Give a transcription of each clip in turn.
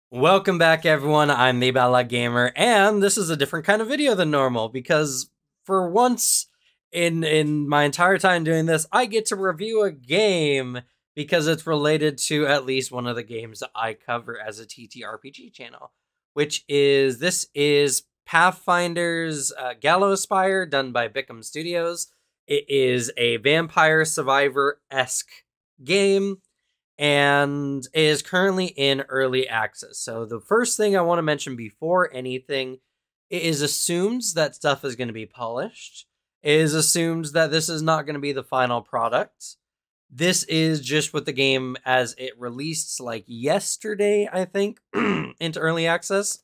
Welcome back, everyone. I'm the Bala Gamer, and this is a different kind of video than normal because for once in my entire time doing this, I get to review a game because it's related to at least one of the games that I cover as a TTRPG channel, which is Pathfinder's Gallowspire, done by Bickham Studios. It is a vampire survivor-esque game and is currently in early access. So the first thing I want to mention before anything, it is assumed that stuff is going to be polished. It is assumed that this is not going to be the final product. This is just what the game as it released like yesterday, I think, into early access.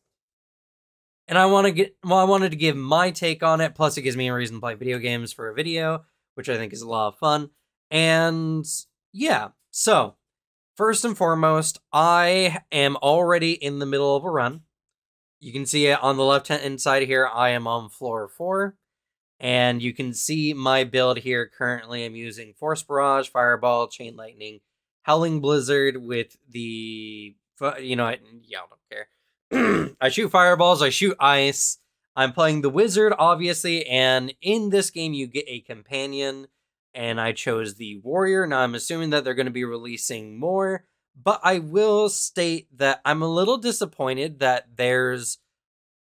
And I wanted to give my take on it, plus it gives me a reason to play video games for a video, which I think is a lot of fun. And yeah, so first and foremost, I am already in the middle of a run. You can see it on the left-hand side here. I am on floor 4. And you can see my build here. Currently, I'm using Force Barrage, Fireball, Chain Lightning, Howling Blizzard with the... I don't care. I shoot Fireballs, I shoot Ice. I'm playing the Wizard, obviously. And in this game, you get a companion. And I chose the Warrior. Now, I'm assuming that they're going to be releasing more. But I will state that I'm a little disappointed that there's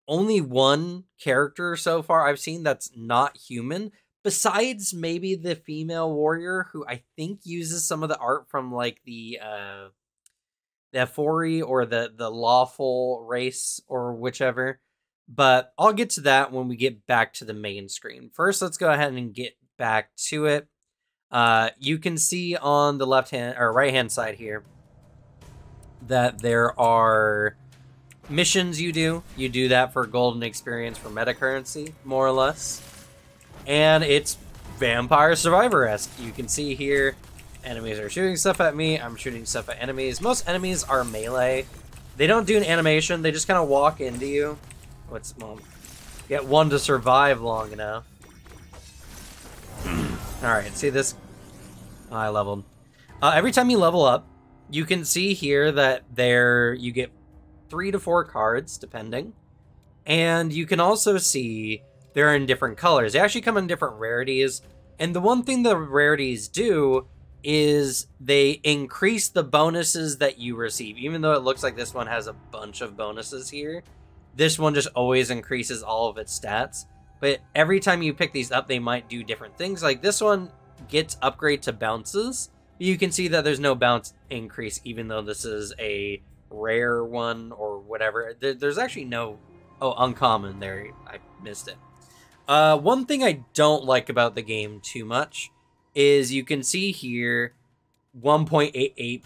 only one character so far I've seen that's not human. Besides maybe the female Warrior, who I think uses some of the art from like the Fori or the lawful race or whichever. But I'll get to that when we get back to the main screen. First, let's go ahead and get back to it. You can see on the left-hand or right-hand side here that there are missions you do. You do that for golden experience for meta currency, more or less. And it's Vampire Survivor-esque. You can see here, enemies are shooting stuff at me. I'm shooting stuff at enemies. Most enemies are melee. They don't do an animation. They just kind of walk into you. Get one to survive long enough. Alright, see this? I leveled. Every time you level up, you can see here that you get 3 to 4 cards, depending. And you can also see they're in different colors. They actually come in different rarities. And the one thing the rarities do is they increase the bonuses that you receive. Even though it looks like this one has a bunch of bonuses here, this one just always increases all of its stats. But every time you pick these up, they might do different things. Like this one gets upgrade to bounces. You can see that there's no bounce increase, even though this is a rare one or whatever. There's actually no... Oh, uncommon. There, I missed it. One thing I don't like about the game too much is you can see here 1.88%,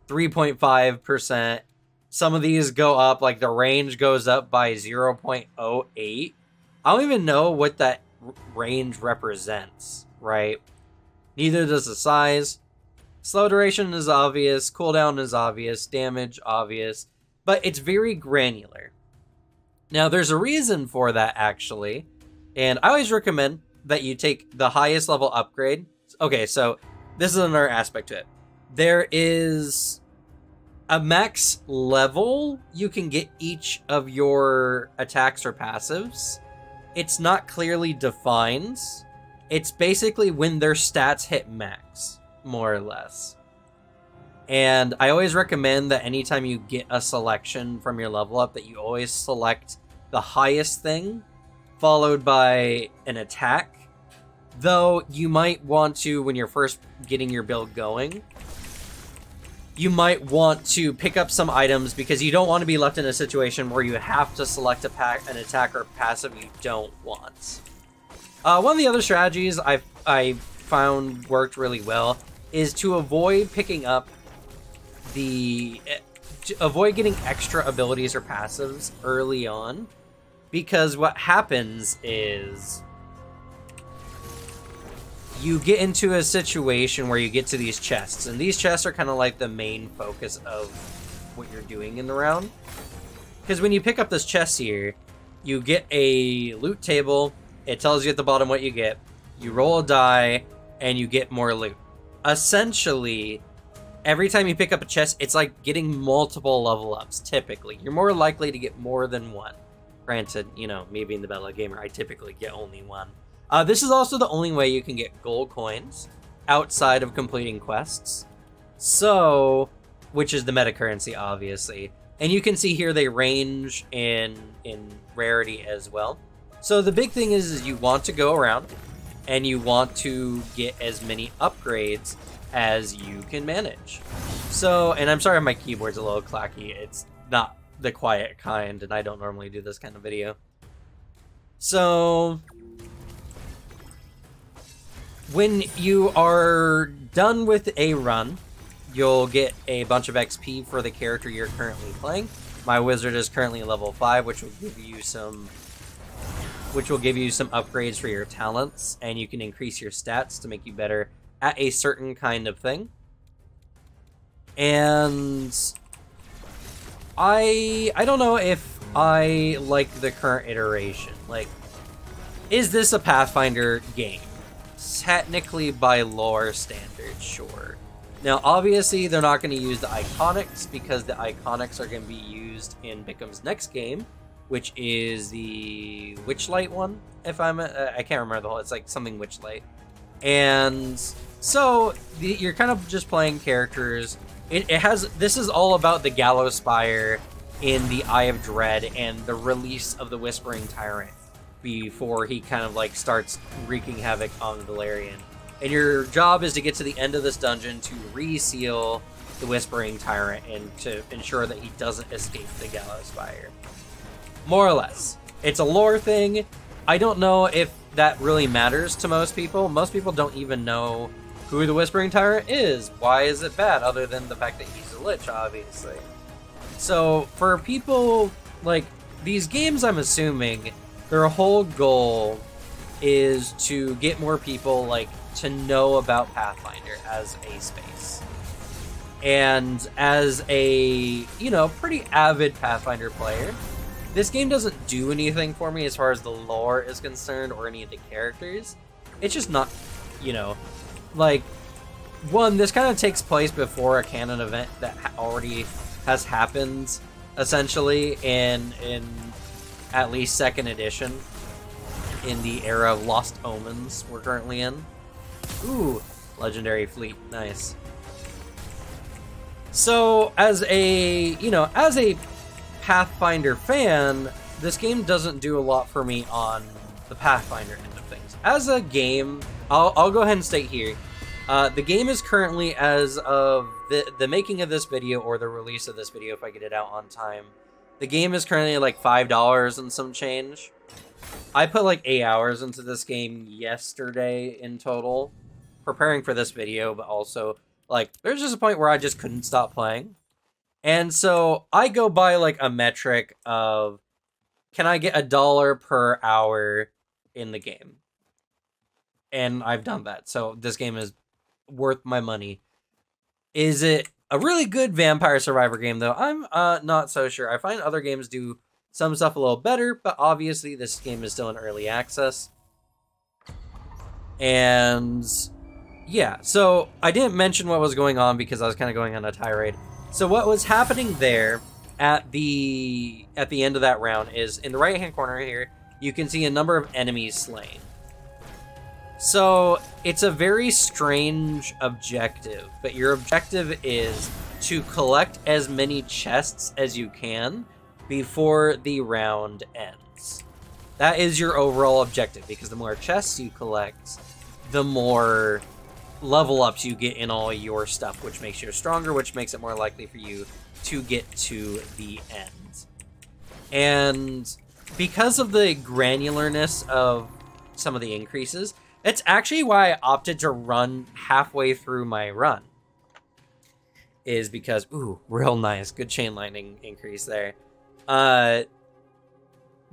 3.5%. Some of these go up, like the range goes up by 0.08. I don't even know what that range represents, right? Neither does the size. Slow duration is obvious, cooldown is obvious, damage obvious, but it's very granular. Now, there's a reason for that, actually, and I always recommend that you take the highest level upgrade. Okay, so this is another aspect to it. There is a max level you can get each of your attacks or passives. It's not clearly defined. It's basically when their stats hit max, more or less. And I always recommend that anytime you get a selection from your level up, that you always select the highest thing, followed by an attack. Though you might want to, when you're first getting your build going, you might want to pick up some items because you don't want to be left in a situation where you have to select an attack or passive you don't want. One of the other strategies I found worked really well is to avoid picking up avoid getting extra abilities or passives early on, because what happens is you get into a situation where you get to these chests, and these chests are kind of like the main focus of what you're doing in the round. Because when you pick up this chest here, you get a loot table. It tells you at the bottom what you get. You roll a die, and you get more loot. Essentially, every time you pick up a chest, it's like getting multiple level ups, typically. You're more likely to get more than one. Granted, you know, me being the Battle Gamer, I typically get only one. This is also the only way you can get gold coins outside of completing quests. So, which is the meta currency, obviously. And you can see here they range in rarity as well. So the big thing is you want to go around and you want to get as many upgrades as you can manage. So, and I'm sorry my keyboard's a little clacky. It's not the quiet kind, and I don't normally do this kind of video. So, when you are done with a run, you'll get a bunch of XP for the character you're currently playing. My wizard is currently level 5, which will give you some upgrades for your talents, and you can increase your stats to make you better at a certain kind of thing. And I don't know if I like the current iteration. Like, is this a Pathfinder game? Technically, by lore standards, sure. Now, obviously, they're not going to use the iconics, because the iconics are going to be used in Bickham's next game, which is the Witchlight one, if I can't remember the whole, it's like something Witchlight. And so, you're kind of just playing characters. This is all about the Gallowspire in the Eye of Dread and the release of the Whispering Tyrant before he kind of like starts wreaking havoc on Valerian. And your job is to get to the end of this dungeon to reseal the Whispering Tyrant and to ensure that he doesn't escape the Gallowspire. More or less. It's a lore thing. I don't know if that really matters to most people. Most people don't even know who the Whispering Tyrant is. Why is it bad, other than the fact that he's a lich, obviously. So, for people, like, these games, I'm assuming, their whole goal is to get more people, like, to know about Pathfinder as a space. And as a, you know, pretty avid Pathfinder player, this game doesn't do anything for me as far as the lore is concerned or any of the characters. It's just not, you know, like, one, this kind of takes place before a canon event that already has happened, essentially, in at least 2nd edition, in the era of Lost Omens we're currently in. Ooh, Legendary Fleet, nice. So, as a Pathfinder fan, this game doesn't do a lot for me on the Pathfinder end of things. As a game, I'll go ahead and state here, the game is currently, as of the making of this video, or the release of this video if I get it out on time, the game is currently like $5 and some change. I put like 8 hours into this game yesterday in total, preparing for this video, but also, like, there's just a point where I just couldn't stop playing. And so I go by like a metric of, can I get $1 per hour in the game? And I've done that. So this game is worth my money. Is it a really good Vampire Survivor game, though? I'm not so sure. I find other games do some stuff a little better, but obviously this game is still in early access. And yeah, so I didn't mention what was going on because I was kind of going on a tirade. So what was happening there at the end of that round is, in the right-hand corner here, you can see a number of enemies slain. So it's a very strange objective, but your objective is to collect as many chests as you can before the round ends. That is your overall objective, because the more chests you collect, the more level ups you get in all your stuff, which makes you stronger, which makes it more likely for you to get to the end. And because of the granularness of some of the increases, it's actually why I opted to run halfway through my run. Is because, ooh, real nice, good chain lightning increase there.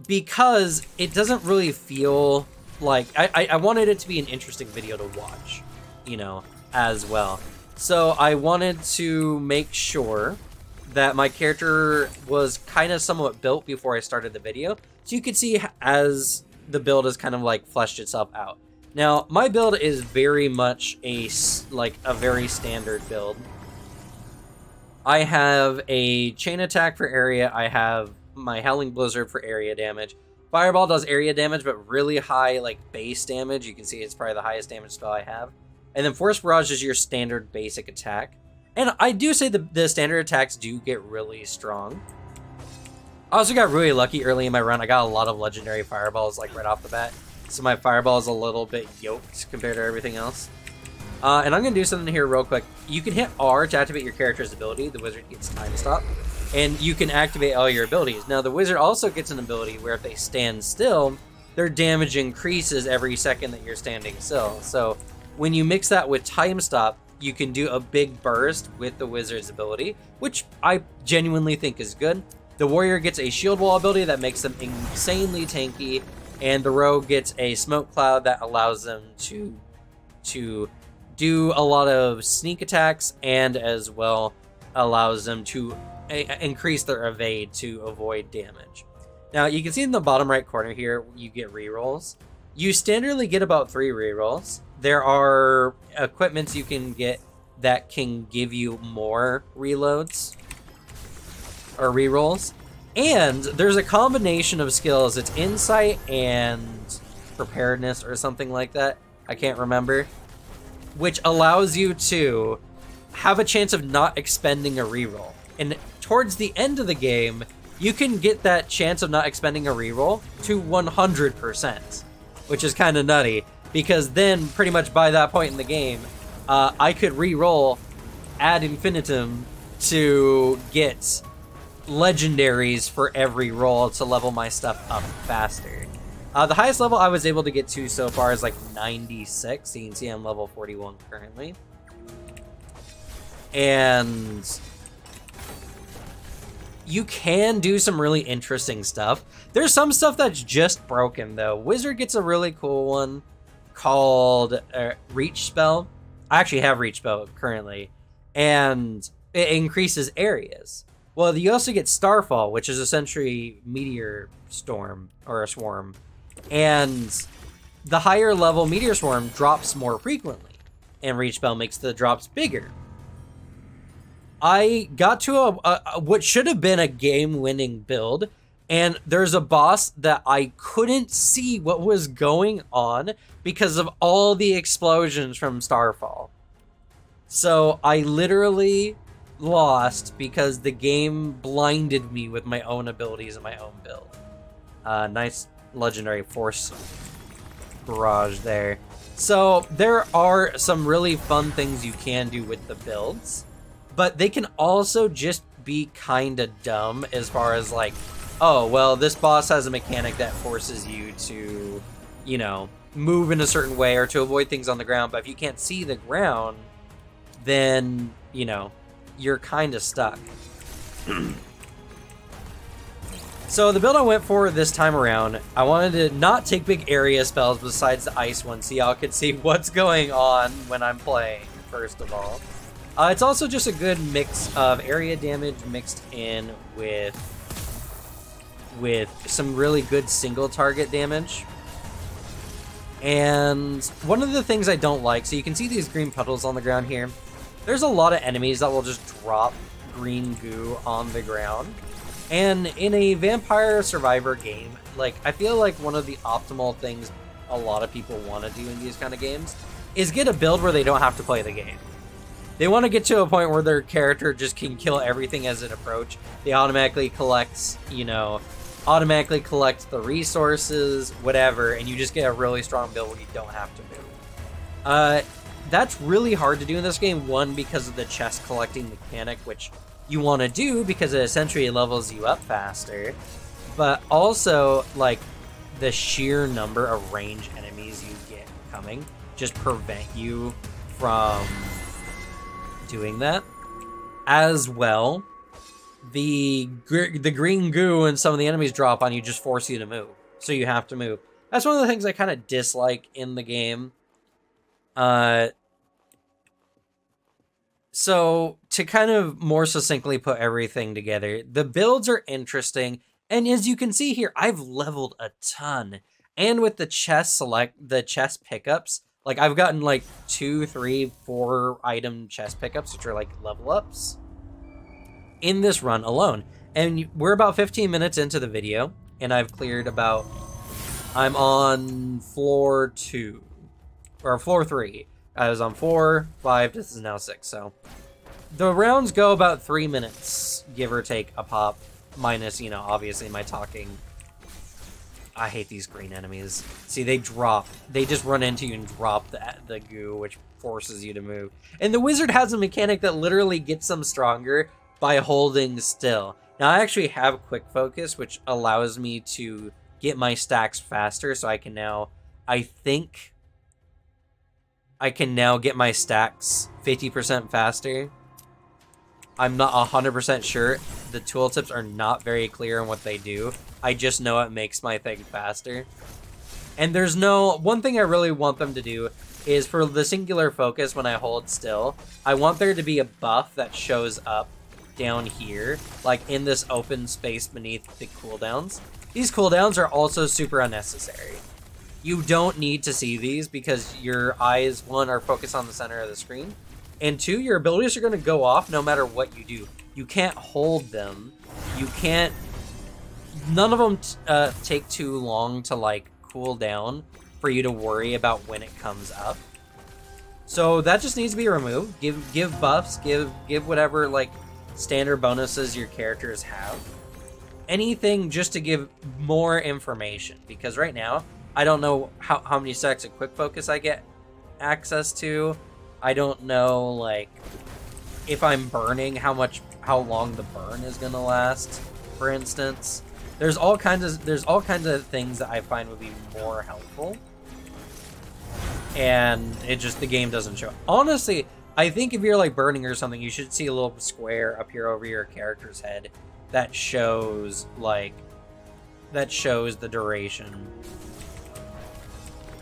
Because it doesn't really feel like, I wanted it to be an interesting video to watch, you know, as well. So I wanted to make sure that my character was kind of somewhat built before I started the video, so you could see as the build has kind of like fleshed itself out. Now, my build is very much a very standard build. I have a chain attack for area. I have my Howling Blizzard for area damage. Fireball does area damage, but really high like base damage. You can see it's probably the highest damage spell I have. And then Force Barrage is your standard basic attack. And I do say the standard attacks do get really strong. I also got really lucky early in my run. I got a lot of legendary fireballs like right off the bat. So my fireball is a little bit yoked compared to everything else. And I'm going to do something here real quick. You can hit R to activate your character's ability. The wizard gets time stop. And you can activate all your abilities. Now, the wizard also gets an ability where if they stand still, their damage increases every second that you're standing still. So when you mix that with time stop, you can do a big burst with the wizard's ability, which I genuinely think is good. The warrior gets a shield wall ability that makes them insanely tanky, and the rogue gets a smoke cloud that allows them to do a lot of sneak attacks, and as well allows them to increase their evade to avoid damage. Now, you can see in the bottom right corner here, you get rerolls. You standardly get about 3 rerolls. There are equipments you can get that can give you more reloads or rerolls. And there's a combination of skills. It's insight and preparedness or something like that. I can't remember. Which allows you to have a chance of not expending a reroll. And towards the end of the game, you can get that chance of not expending a reroll to 100%, which is kind of nutty, because then pretty much by that point in the game, I could reroll ad infinitum to get legendaries for every roll to level my stuff up faster. The highest level I was able to get to so far is like 96. You can see I'm level 41 currently. And you can do some really interesting stuff. There's some stuff that's just broken, though. Wizard gets a really cool one called Reach Spell. I actually have Reach Spell currently, and it increases areas. Well, you also get Starfall, which is essentially Meteor Storm, or a Swarm. And the higher level Meteor Swarm drops more frequently, and Reach Spell makes the drops bigger. I got to what should have been a game-winning build, and there's a boss that I couldn't see what was going on because of all the explosions from Starfall. So I literally lost because the game blinded me with my own abilities and my own build. Nice legendary Force Barrage there. So there are some really fun things you can do with the builds. But they can also just be kind of dumb as far as like, oh, well, this boss has a mechanic that forces you to, you know, move in a certain way or to avoid things on the ground. But if you can't see the ground, then, you know, you're kind of stuck. So the build I went for this time around, I wanted to not take big area spells besides the ice one, so y'all could see what's going on when I'm playing, first of all. It's also just a good mix of area damage mixed in with some really good single target damage. And one of the things I don't like, so you can see these green puddles on the ground here. There's a lot of enemies that will just drop green goo on the ground. And in a Vampire Survivor game, like, I feel like one of the optimal things a lot of people want to do in these kind of games is get a build where they don't have to play the game. They want to get to a point where their character just can kill everything as it approaches. They automatically collect, you know, the resources, whatever, and you just get a really strong build where you don't have to move. That's really hard to do in this game, one, because of the chest collecting mechanic, which you want to do because it essentially levels you up faster, but also, like, the sheer number of range enemies you get coming just prevent you from doing that. As well, the green goo and some of the enemies drop on you just force you to move, so you have to move. That's one of the things I kind of dislike in the game. So to kind of more succinctly put everything together, the builds are interesting, and as you can see here, I've leveled a ton. And with the chest pickups, like, I've gotten like 2, 3, 4 item chest pickups, which are like level ups. in this run alone. And we're about 15 minutes into the video, and I've cleared about... I'm on floor 2. Or floor 3. I was on 4, 5, this is now 6, so... The rounds go about 3 minutes, give or take a pop. Minus, you know, obviously my talking. I hate these green enemies. See, they drop. They just run into you and drop the goo, which forces you to move. And the wizard has a mechanic that literally gets them stronger by holding still. Now, I actually have quick focus, which allows me to get my stacks faster, so I can now, I think, I can now get my stacks 50% faster. I'm not 100% sure. The tooltips are not very clear on what they do. I just know it makes my thing faster. And there's no... One thing I really want them to do is for the singular focus when I hold still, I want there to be a buff that shows up down here, like in this open space beneath the cooldowns. These cooldowns are also super unnecessary. You don't need to see these because your eyes, one, are focused on the center of the screen, and two, your abilities are going to go off no matter what you do. You can't hold them. You can't... None of them take too long to, like, cool down for you to worry about when it comes up. So that just needs to be removed. Give buffs, give whatever, like, standard bonuses your characters have. Anything just to give more information. Because right now, I don't know how many stacks of quick focus I get access to. I don't know, like, if I'm burning, how long the burn is gonna last, for instance. There's all kinds of things that I find would be more helpful. And it just, the game doesn't show. Honestly, I think if you're like burning or something, you should see a little square up here over your character's head that shows, like, that shows the duration.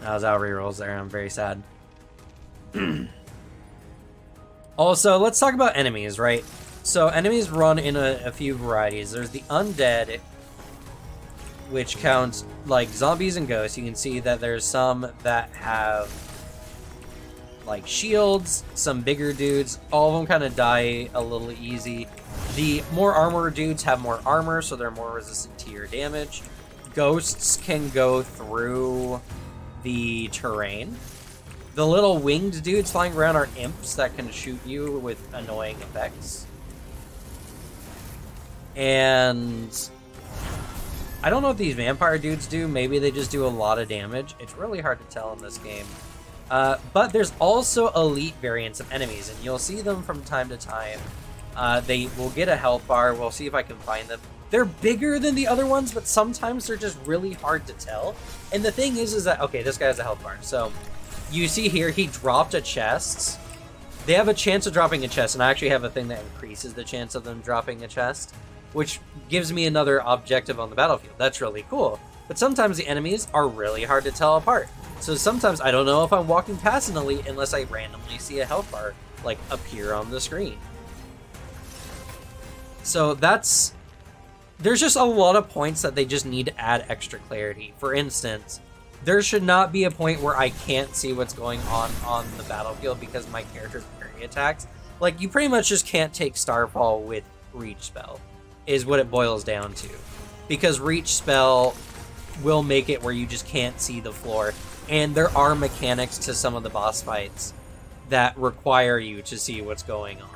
I was out rerolls there, I'm very sad. Also, let's talk about enemies, right? So enemies run in a few varieties. There's the undead, which counts like zombies and ghosts. You can see that there's some that have like shields, some bigger dudes. All of them kind of die a little easy. The more armor dudes have more armor, so they're more resistant to your damage. Ghosts can go through the terrain. The little winged dudes flying around are imps that can shoot you with annoying effects. And I don't know what these vampire dudes do. Maybe they just do a lot of damage. It's really hard to tell in this game. But there's also elite variants of enemies, and you'll see them from time to time. They will get a health bar. We'll see if I can find them. They're bigger than the other ones, but sometimes they're just really hard to tell. And the thing is that, okay, this guy has a health bar. So you see here, he dropped a chest. They have a chance of dropping a chest, and I actually have a thing that increases the chance of them dropping a chest, which gives me another objective on the battlefield. That's really cool. But sometimes the enemies are really hard to tell apart. So sometimes I don't know if I'm walking past an elite unless I randomly see a health bar, like, appear on the screen. So that's... There's just a lot of points that they just need to add extra clarity. For instance, there should not be a point where I can't see what's going on the battlefield because my character's parry attacks. Like, you pretty much just can't take Starfall with Reach Spell, is what it boils down to. Because Reach Spell will make it where you just can't see the floor. And there are mechanics to some of the boss fights that require you to see what's going on.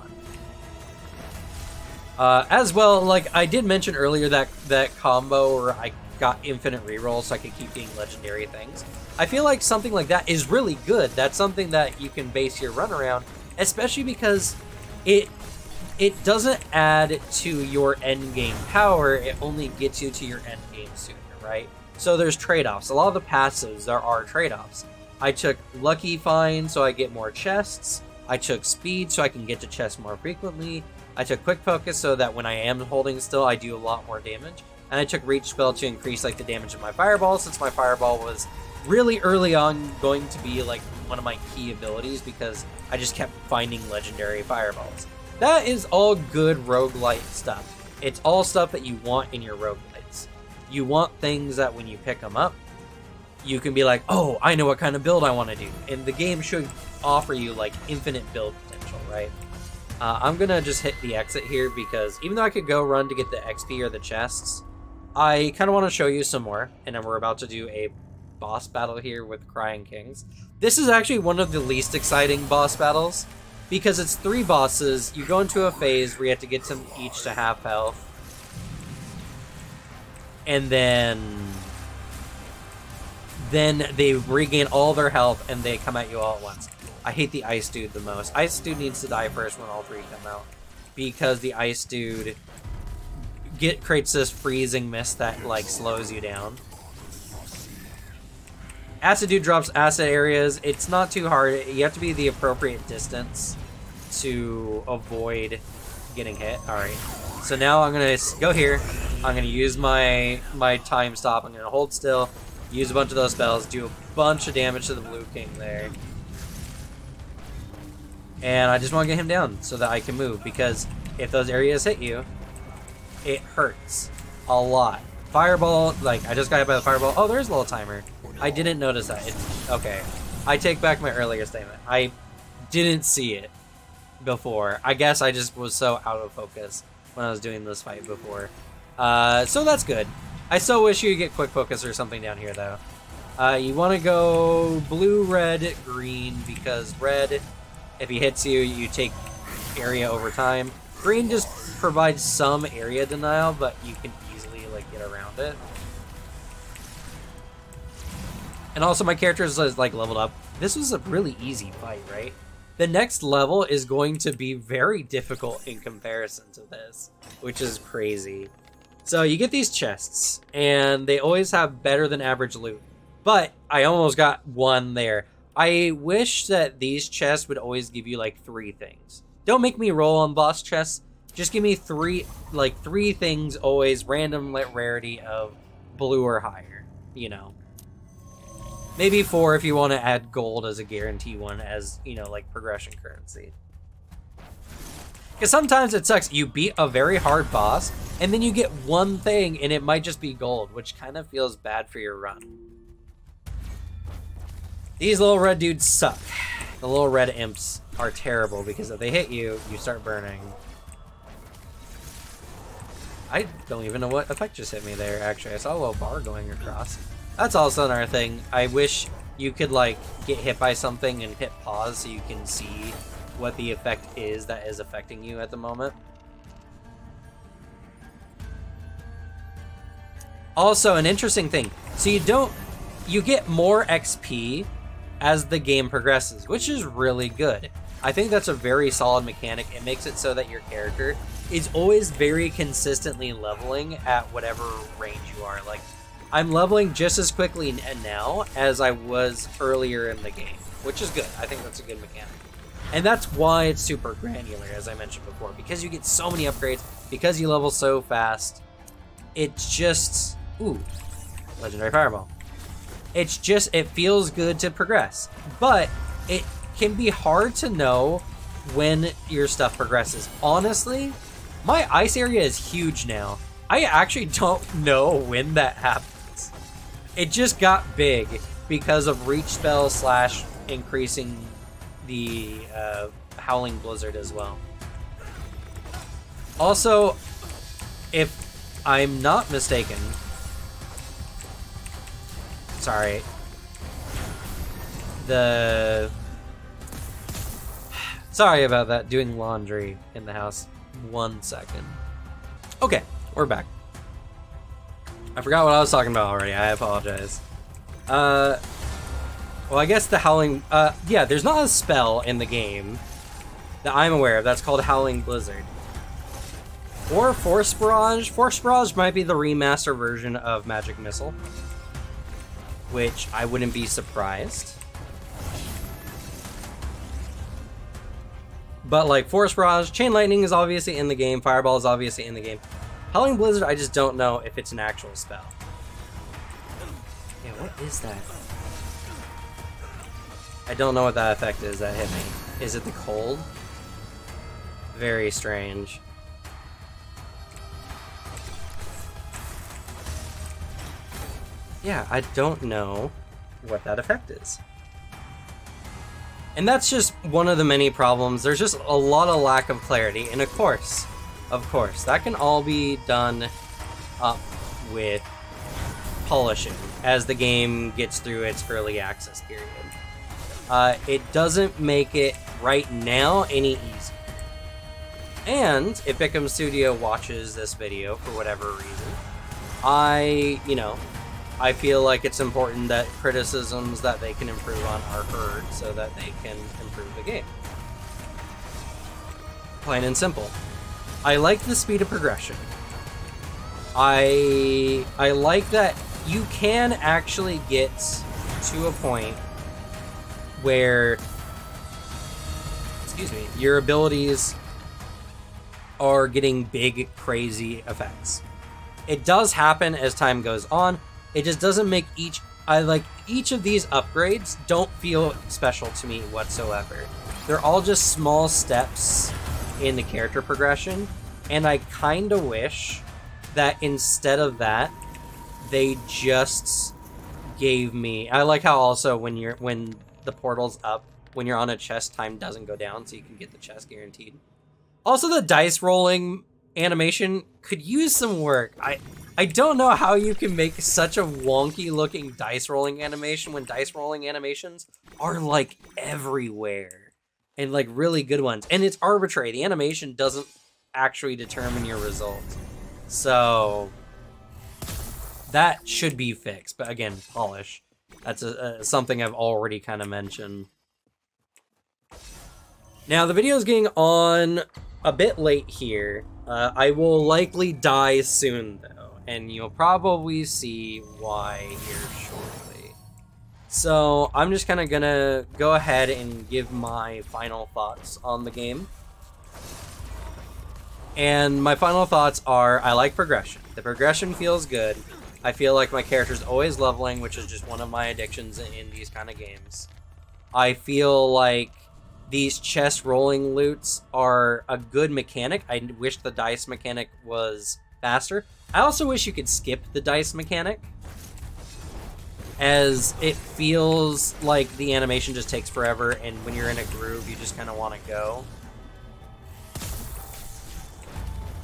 As well, like, I did mention earlier that combo where I got infinite rerolls so I could keep getting legendary things. I feel like something like that is really good. That's something that you can base your run around, especially because it doesn't add to your endgame power, it only gets you to your endgame sooner, right? So there's trade-offs. A lot of the passives, there are trade-offs. I took Lucky Find so I get more chests. I took Speed so I can get to chests more frequently. I took Quick Focus so that when I am holding still, I do a lot more damage. And I took Reach Spell to increase, like, the damage of my Fireball, since my Fireball was really early on going to be, like, one of my key abilities because I just kept finding legendary Fireballs. That is all good roguelite stuff. It's all stuff that you want in your roguelites. You want things that when you pick them up, you can be like, oh, I know what kind of build I want to do. And the game should offer you, like, infinite build potential, right? I'm gonna just hit the exit here because even though I could go run to get the XP or the chests, I kind of want to show you some more, and then we're about to do a boss battle here with Crying Kings. This is actually one of the least exciting boss battles because it's 3 bosses. You go into a phase where you have to get them each to half health, and then they regain all their health and they come at you all at once. I hate the ice dude the most. Ice dude needs to die first when all 3 come out, because the ice dude creates this freezing mist that like slows you down. Acid dude drops acid areas. It's not too hard. You have to be the appropriate distance to avoid getting hit. All right. So now I'm gonna go here. I'm gonna use my time stop. I'm gonna hold still, use a bunch of those spells, do a bunch of damage to the blue king there. And I just want to get him down so that I can move, because if those areas hit you, it hurts a lot. Fireball, like, I just got hit by the fireball. Oh, there's a little timer. I didn't notice that. Okay. I take back my earlier statement. I didn't see it before. I guess I just was so out of focus when I was doing this fight before. So that's good. I still wish you could get quick focus or something down here, though. You want to go blue, red, green, because red, if he hits you, you take area over time. Green just provides some area denial, but you can easily like get around it. And also my character is like leveled up. This was a really easy fight, right? The next level is going to be very difficult in comparison to this, which is crazy. So you get these chests, and they always have better than average loot. But I almost got one there. I wish that these chests would always give you like 3 things. Don't make me roll on boss chests. Just give me 3 things always, random rarity of blue or higher, you know. Maybe 4 if you want to add gold as a guarantee one, as, you know, like progression currency. Because sometimes it sucks. You beat a very hard boss, and then you get one thing, and it might just be gold, which kind of feels bad for your run. These little red dudes suck. The little red imps are terrible, because if they hit you, you start burning. I don't even know what effect just hit me there, actually. I saw a little bar going across. That's also another thing. I wish you could, like, get hit by something and hit pause so you can see what the effect is that is affecting you at the moment. Also, an interesting thing. So you get more XP as the game progresses, which is really good. I think that's a very solid mechanic. It makes it so that your character is always very consistently leveling at whatever range you are. Like, I'm leveling just as quickly now as I was earlier in the game, which is good. I think that's a good mechanic. And that's why it's super granular, as I mentioned before, because you get so many upgrades, because you level so fast. It's just, ooh, legendary fireball. It's just, it feels good to progress, but it can be hard to know when your stuff progresses. Honestly, my ice area is huge now. I actually don't know when that happens. It just got big because of reach spell / increasing the Howling Blizzard as well. Also, if I'm not mistaken, sorry, sorry about that, doing laundry in the house. 1 second. Okay, we're back. I forgot what I was talking about already. I apologize. Well, I guess the Howling... yeah, there's not a spell in the game that I'm aware of that's called Howling Blizzard. Or Force Barrage. Force Barrage might be the remaster version of Magic Missile, which I wouldn't be surprised. But, like, Force Barrage, Chain Lightning is obviously in the game, Fireball is obviously in the game. Howling Blizzard, I just don't know if it's an actual spell. Yeah, what is that? I don't know what that effect is that hit me. Is it the cold? Very strange. Yeah, I don't know what that effect is. And that's just one of the many problems. There's just a lot of lack of clarity. And of course, that can all be done up with polishing as the game gets through its early access period. It doesn't make it right now any easier. And if Bickham Studio watches this video for whatever reason, I feel like it's important that criticisms that they can improve on are heard so that they can improve the game. Plain and simple. I like the speed of progression. I like that you can actually get to a point where, your abilities are getting big, crazy effects. It does happen as time goes on. It just doesn't make each of these upgrades don't feel special to me whatsoever. They're all just small steps in the character progression, and I kind of wish that instead of that, they just gave me... I like how also when the portal's up, when you're on a chest, time doesn't go down, so you can get the chest guaranteed. Also, the dice rolling animation could use some work. I don't know how you can make such a wonky looking dice rolling animation when dice rolling animations are like everywhere and like really good ones. And it's arbitrary. The animation doesn't actually determine your result. So that should be fixed. But again, polish. That's something I've already kind of mentioned. Now the video is getting on a bit late here. I will likely die soon though, and you'll probably see why here shortly. So I'm just kind of gonna go ahead and give my final thoughts on the game. And my final thoughts are, I like progression. The progression feels good. I feel like my character's always leveling, which is just one of my addictions in these kind of games. I feel like these chest rolling loots are a good mechanic. I wish the dice mechanic was faster. I also wish you could skip the dice mechanic, as it feels like the animation just takes forever, and when you're in a groove, you just kind of want to go.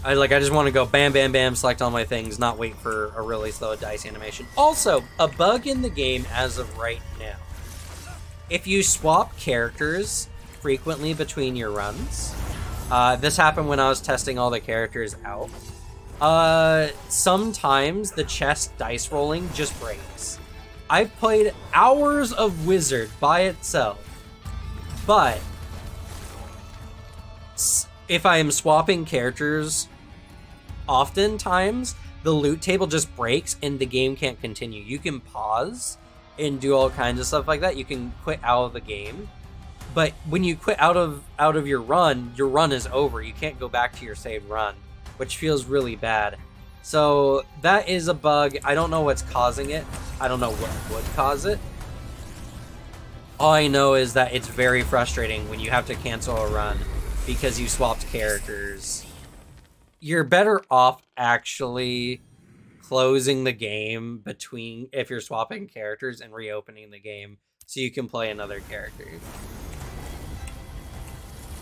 I just want to go bam, bam, bam, select all my things, not wait for a really slow dice animation. Also, a bug in the game as of right now. If you swap characters frequently between your runs, this happened when I was testing all the characters out, sometimes the chest dice rolling just breaks. I've played hours of Wizard by itself, but if I am swapping characters oftentimes, the loot table just breaks and the game can't continue. You can pause and do all kinds of stuff like that. You can quit out of the game, but when you quit out of your run is over. You can't go back to your saved run, which feels really bad. So that is a bug. I don't know what's causing it. I don't know what would cause it. All I know is that it's very frustrating when you have to cancel a run because you swapped characters. You're better off actually closing the game if you're swapping characters and reopening the game so you can play another character.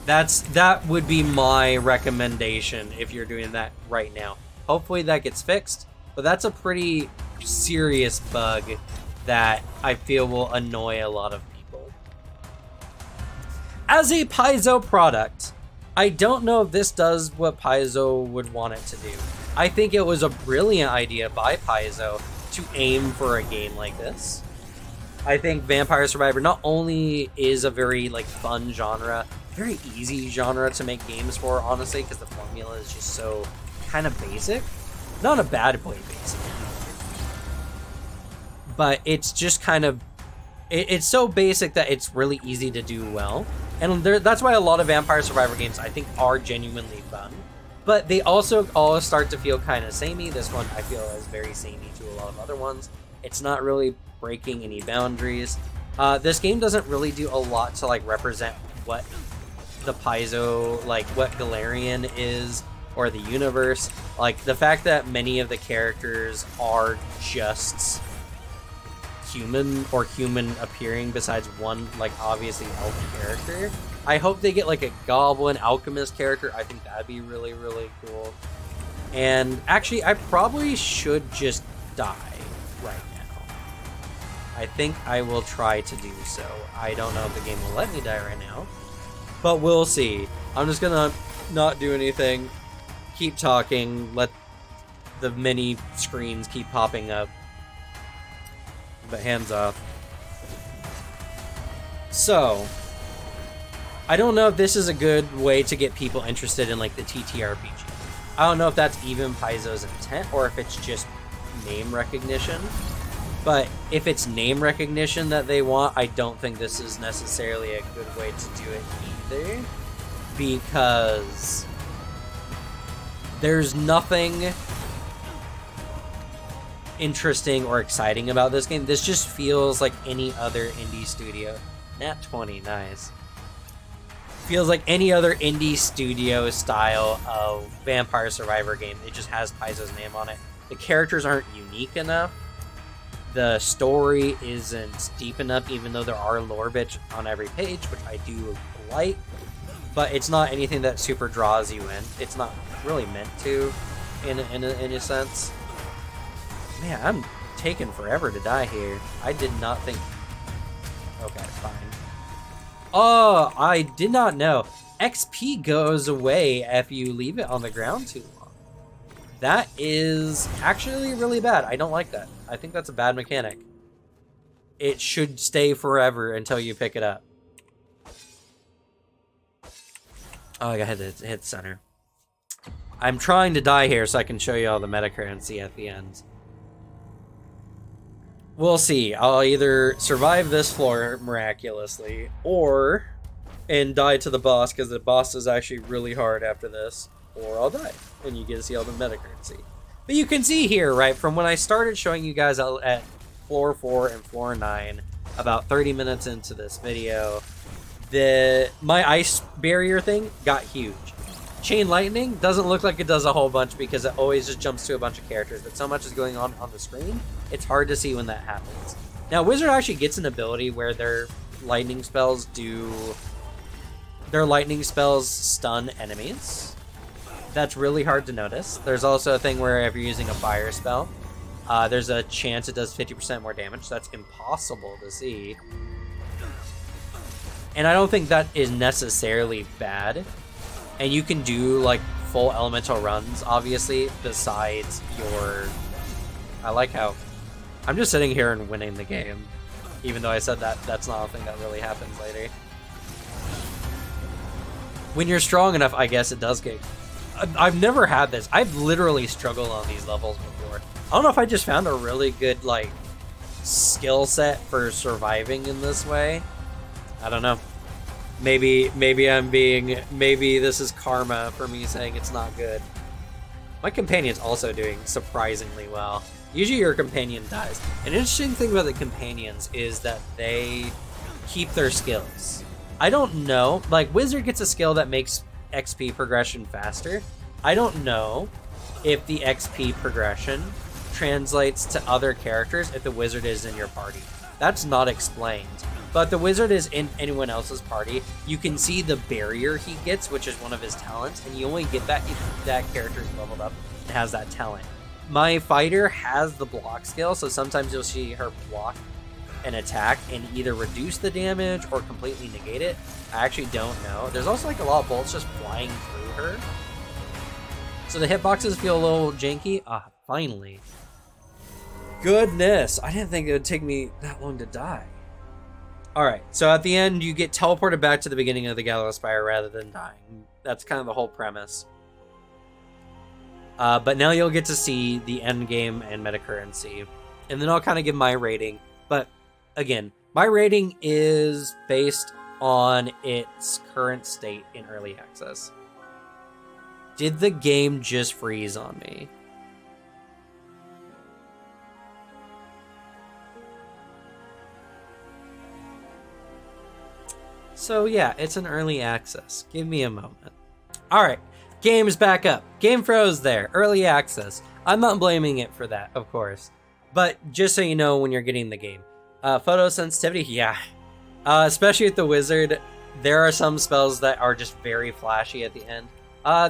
That would be my recommendation if you're doing that right now. Hopefully that gets fixed, but that's a pretty serious bug that I feel will annoy a lot of people. As a Paizo product, I don't know if this does what Paizo would want it to do. I think it was a brilliant idea by Paizo to aim for a game like this. I think Vampire Survivor not only is a very fun genre, very easy genre to make games for, honestly, because the formula is just so kind of basic. Not a bad way basic, but it's just kind of, it's so basic that it's really easy to do well. And that's why a lot of Vampire Survivor games, I think, are genuinely fun. But they also all start to feel kind of samey. This one, I feel, is very samey to a lot of other ones. It's not really breaking any boundaries. This game doesn't really do a lot to, represent what the Paizo, what Galarian is, or the universe. The fact that many of the characters are just human or human appearing besides one, like, obviously elf character. I hope they get, like, a goblin alchemist character. I think that'd be really, really cool. And actually, I probably should just die right now. I think I will try to do so. I don't know if the game will let me die right now, but we'll see. I'm just gonna not do anything, keep talking, let the mini screens keep popping up. But hands off. So, I don't know if this is a good way to get people interested in, like, the TTRPG. I don't know if that's even Paizo's intent or if it's just name recognition. But if it's name recognition that they want, I don't think this is necessarily a good way to do it either. Because there's nothing interesting or exciting about this game. This just feels like any other indie studio. Nat 20, nice. Feels like any other indie studio style of Vampire Survivor game. It just has Paizo's name on it. The characters aren't unique enough. The story isn't deep enough, even though there are lore bits on every page, which I do like. But it's not anything that super draws you in. It's not really meant to, in a sense. Man, I'm taking forever to die here. I did not think... Okay, fine. Oh, I did not know. XP goes away if you leave it on the ground too long. That is actually really bad. I don't like that. I think that's a bad mechanic. It should stay forever until you pick it up. Oh, I gotta hit center. I'm trying to die here so I can show you all the meta currency at the end. We'll see. I'll either survive this floor miraculously, and die to the boss, because the boss is actually really hard after this, or I'll die, and you get to see all the meta currency. But you can see here, right, from when I started showing you guys at floor 4 and floor 9, about 30 minutes into this video, my ice barrier thing got huge. Chain lightning doesn't look like it does a whole bunch because it always just jumps to a bunch of characters, but so much is going on the screen, it's hard to see when that happens. Now, Wizard actually gets an ability where their lightning spells stun enemies. That's really hard to notice. There's also a thing where if you're using a fire spell, there's a chance it does 50% more damage. That's impossible to see. And I don't think that is necessarily bad. And you can do, like, full elemental runs, obviously, besides your... I like how... I'm just sitting here and winning the game. Even though I said that's not a thing that really happens later. When you're strong enough, I guess it does get... I've never had this. I've literally struggled on these levels before. I don't know if I just found a really good, like, skill set for surviving in this way. I don't know. Maybe this is karma for me saying it's not good. My companion's also doing surprisingly well. Usually your companion dies. An interesting thing about the companions is that they keep their skills. I don't know, like, Wizard gets a skill that makes XP progression faster. I don't know if the XP progression translates to other characters if the Wizard is in your party. That's not explained. But the Wizard is in anyone else's party. You can see the barrier he gets, which is one of his talents, and you only get that if that character is leveled up and has that talent. My fighter has the block skill, so sometimes you'll see her block an attack and either reduce the damage or completely negate it. I actually don't know. There's also, like, a lot of bolts just flying through her. So the hitboxes feel a little janky. Ah, finally. Goodness, I didn't think it would take me that long to die. Alright, so at the end, you get teleported back to the beginning of the Gallowspire rather than dying. That's kind of the whole premise. But now you'll get to see the end game and meta currency. And then I'll kind of give my rating. But, again, my rating is based on its current state in early access. Did the game just freeze on me? So yeah, it's an early access. Give me a moment. Alright, game's back up. Game froze there. Early access. I'm not blaming it for that, of course. But just so you know when you're getting the game. Photosensitivity, yeah. Especially with the wizard, there are some spells that are just very flashy at the end.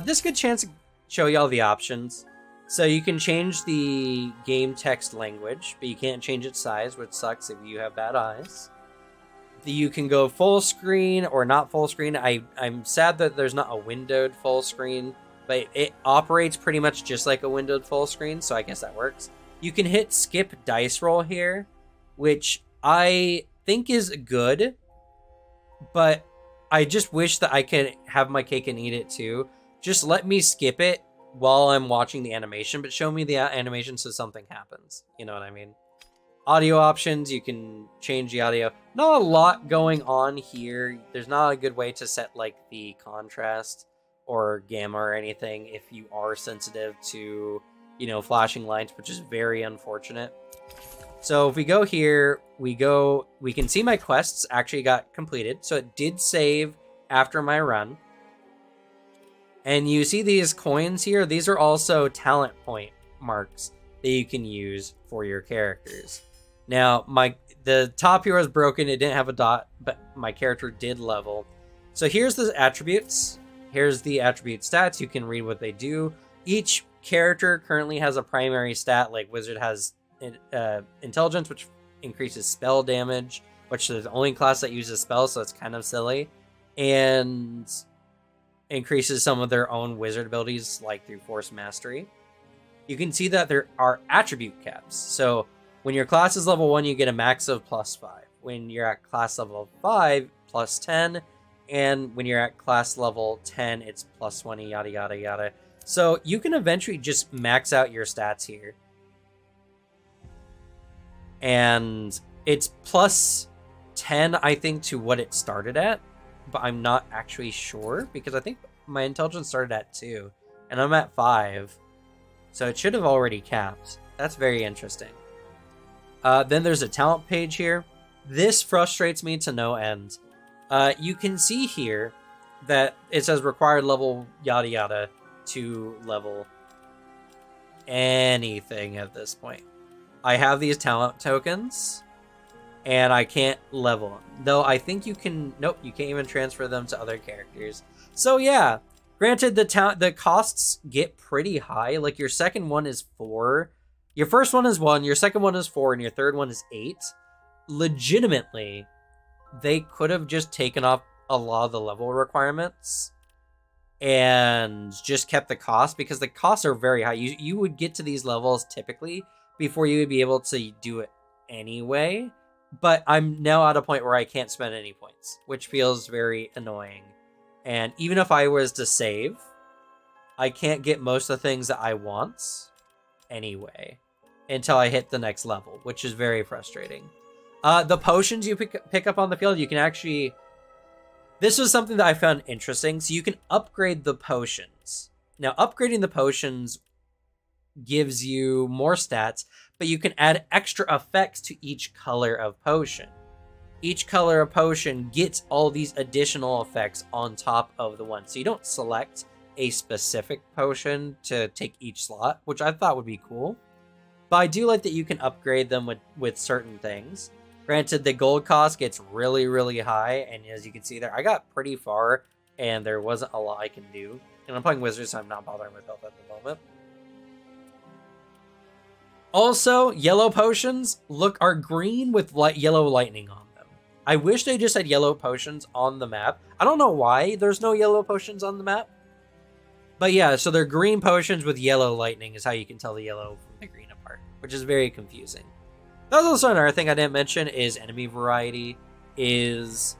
This good chance to show you all the options. So you can change the game text language, but you can't change its size, which sucks if you have bad eyes. You can go full screen or not full screen. I'm sad that there's not a windowed full screen, but it operates pretty much just like a windowed full screen, so I guess that works. You can hit skip dice roll here, which I think is good, but I just wish that I could have my cake and eat it too. Just let me skip it while I'm watching the animation, but show me the animation so something happens. You know what I mean? Audio options, you can change the audio. Not a lot going on here. There's not a good way to set like the contrast or gamma or anything if you are sensitive to, you know, flashing lights, which is very unfortunate. So if we go here, we can see my quests actually got completed. So it did save after my run. And you see these coins here. These are also talent point marks that you can use for your characters. Now, the top here was broken. It didn't have a dot, but my character did level. So here's the attributes. Here's the attribute stats. You can read what they do. Each character currently has a primary stat, like Wizard has intelligence, which increases spell damage, which is the only class that uses spells, so it's kind of silly. And increases some of their own wizard abilities, like through Force Mastery. You can see that there are attribute caps. So when your class is level 1, you get a max of +5. When you're at class level 5, +10. And when you're at class level 10, it's +20, yada, yada, yada. So you can eventually just max out your stats here. And it's +10, I think, to what it started at. But I'm not actually sure, because I think my intelligence started at 2. And I'm at 5. So it should have already capped. That's very interesting. Then there's a talent page here. This frustrates me to no end. You can see here that it says required level yada yada to level anything at this point. I have these talent tokens, and I can't level them. Though I think you can... Nope, you can't even transfer them to other characters. So yeah, granted the costs get pretty high. Like your second one is 4. Your first one is 1, your second one is 4, and your third one is 8. Legitimately, they could have just taken off a lot of the level requirements and just kept the cost, because the costs are very high. You would get to these levels typically before you would be able to do it anyway. But I'm now at a point where I can't spend any points, which feels very annoying. And even if I was to save, I can't get most of the things that I want anyway until I hit the next level, which is very frustrating. The potions you pick up on the field, you can actually... This was something that I found interesting. So you can upgrade the potions. Now, upgrading the potions gives you more stats, but you can add extra effects to each color of potion. Each color of potion gets all these additional effects on top of the one. So you don't select a specific potion to take each slot, which I thought would be cool. But I do like that you can upgrade them with certain things. Granted, the gold cost gets really, really high, and as you can see there, I got pretty far, and there wasn't a lot I can do. And I'm playing Wizards, so I'm not bothering with health at the moment. Also, yellow potions are green with yellow lightning on them. I wish they just had yellow potions on the map. I don't know why there's no yellow potions on the map. But yeah, so they're green potions with yellow lightning is how you can tell the yellow from the green apart, which is very confusing. That was also another thing I didn't mention is enemy variety is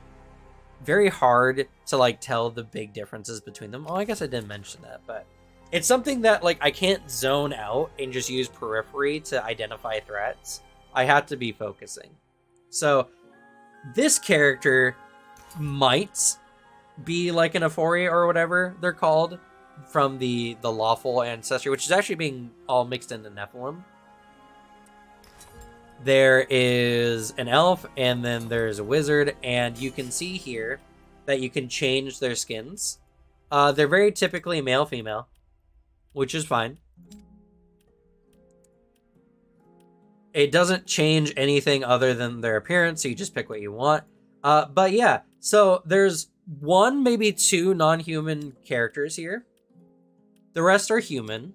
very hard to tell the big differences between them. Oh, I guess I didn't mention that, but it's something that I can't zone out and just use periphery to identify threats. I have to be focusing. So this character might be like an Euphoria or whatever they're called from the lawful ancestry, which is actually being all mixed into Nephilim. There is an elf, and then there's a wizard, and you can see here that you can change their skins. They're very typically male-female, which is fine. It doesn't change anything other than their appearance, so you just pick what you want. But yeah, so there's one, maybe two non-human characters here. The rest are human.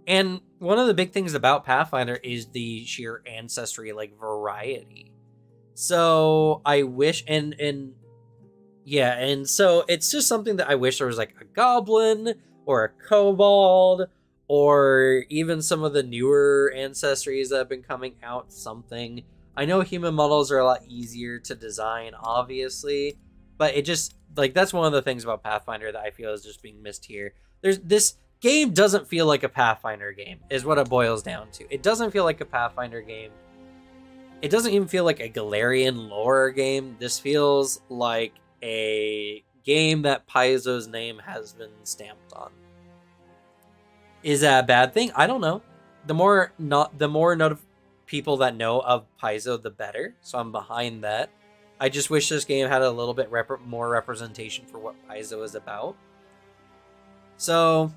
And one of the big things about Pathfinder is the sheer ancestry, like, variety. So I wish, and so it's just something that I wish there was, like, a goblin or a kobold or even some of the newer ancestries that have been coming out, something. I know human models are a lot easier to design, obviously, but it just, like, that's one of the things about Pathfinder that I feel is just being missed here. This game doesn't feel like a Pathfinder game, is what it boils down to. It doesn't feel like a Pathfinder game. It doesn't even feel like a Galarian lore game. This feels like a game that Paizo's name has been stamped on. Is that a bad thing? I don't know. The more people that know of Paizo, the better. So I'm behind that. I just wish this game had a little bit more representation for what Paizo is about. So,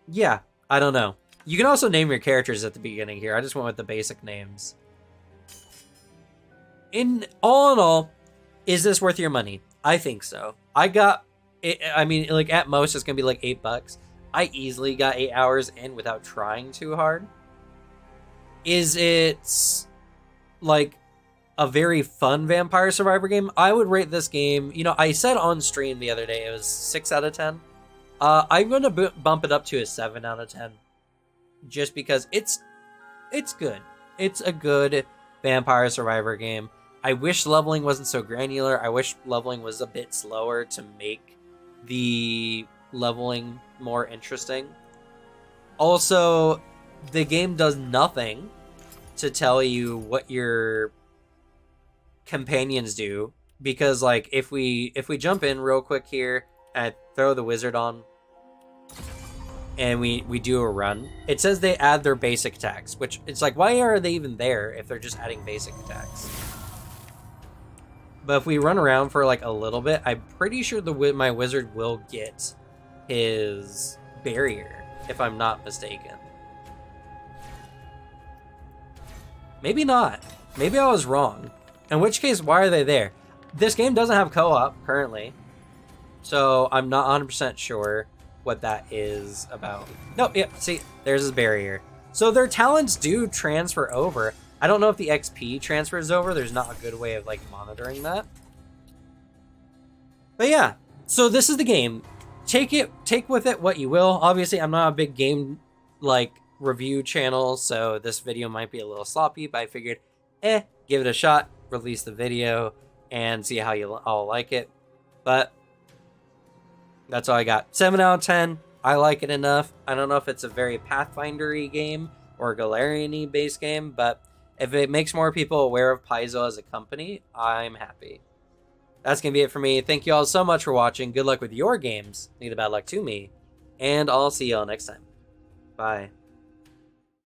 yeah, I don't know. You can also name your characters at the beginning here. I just went with the basic names. In all, is this worth your money? I think so. I mean, like, at most, it's going to be like $8. I easily got 8 hours in without trying too hard. Is it, like, a very fun Vampire Survivor game? I would rate this game, you know, I said on stream the other day it was 6 out of 10. I'm going to bump it up to a 7 out of 10. Just because it's good. It's a good Vampire Survivor game. I wish leveling wasn't so granular. I wish leveling was a bit slower to make the leveling more interesting. Also, the game does nothing to tell you what your companions do. Because, like, if we jump in real quick here and throw the wizard on, and we do a run, it says they add their basic attacks, which it's like, why are they even there if they're just adding basic attacks? But if we run around for like a little bit, I'm pretty sure my wizard will get his barrier, if I'm not mistaken. Maybe not. Maybe I was wrong. In which case, why are they there? This game doesn't have co-op currently, so I'm not 100% sure what that is about. Nope, yeah, see, there's his barrier. So their talents do transfer over. I don't know if the XP transfers over. There's not a good way of, like, monitoring that. But yeah, so this is the game. Take with it what you will. Obviously, I'm not a big game, like, review channel, so this video might be a little sloppy, but I figured, give it a shot, release the video, and see how you all like it. But that's all I got. 7 out of 10. I like it enough. I don't know if it's a very Pathfinder-y game or Galarian-y based game, but if it makes more people aware of Paizo as a company, I'm happy. That's going to be it for me. Thank you all so much for watching. Good luck with your games. Neither bad luck to me. And I'll see y'all next time. Bye.